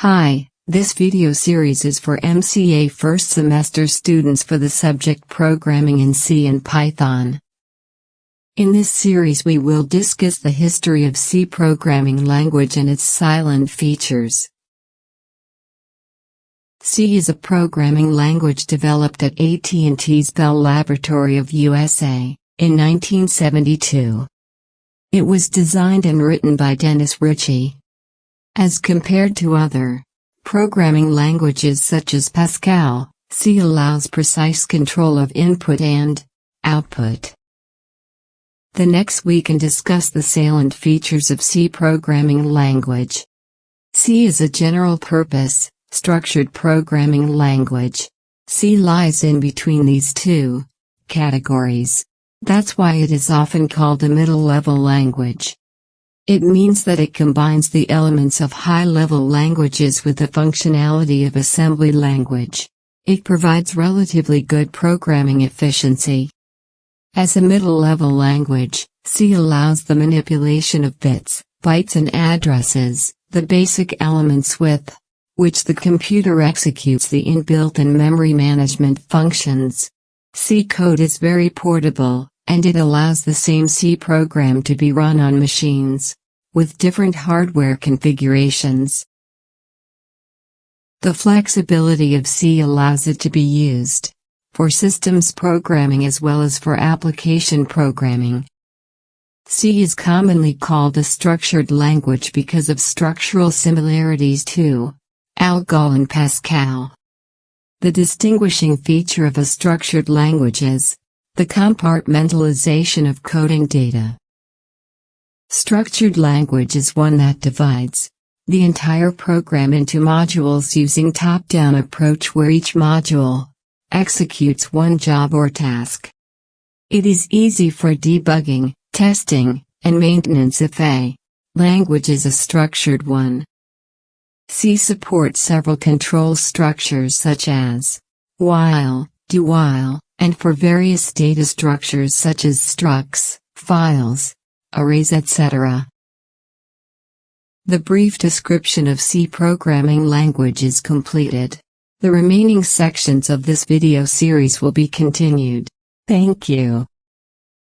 Hi, this video series is for MCA first semester students for the subject Programming in C and Python. In this series we will discuss the history of C programming language and its silent features. C is a programming language developed at AT&T's Bell Laboratory of USA, in 1972. It was designed and written by Dennis Ritchie. As compared to other programming languages such as Pascal, C allows precise control of input and output. Next we can discuss the salient features of C programming language. C is a general-purpose, structured programming language. C lies in between these two categories. That's why it is often called a middle-level language. It means that it combines the elements of high-level languages with the functionality of assembly language. It provides relatively good programming efficiency. As a middle-level language, C allows the manipulation of bits, bytes and addresses, the basic elements with which the computer executes the inbuilt and memory management functions. C code is very portable, and it allows the same C program to be run on machines with different hardware configurations. The flexibility of C allows it to be used for systems programming as well as for application programming. C is commonly called a structured language because of structural similarities to ALGOL and Pascal. The distinguishing feature of a structured language is the compartmentalization of coding data. Structured language is one that divides the entire program into modules using top-down approach where each module executes one job or task. It is easy for debugging, testing, and maintenance if a language is a structured one. C supports several control structures such as while, do-while, and for various data structures such as structs, files, arrays etc. The brief description of C programming language is completed. The remaining sections of this video series will be continued. Thank you.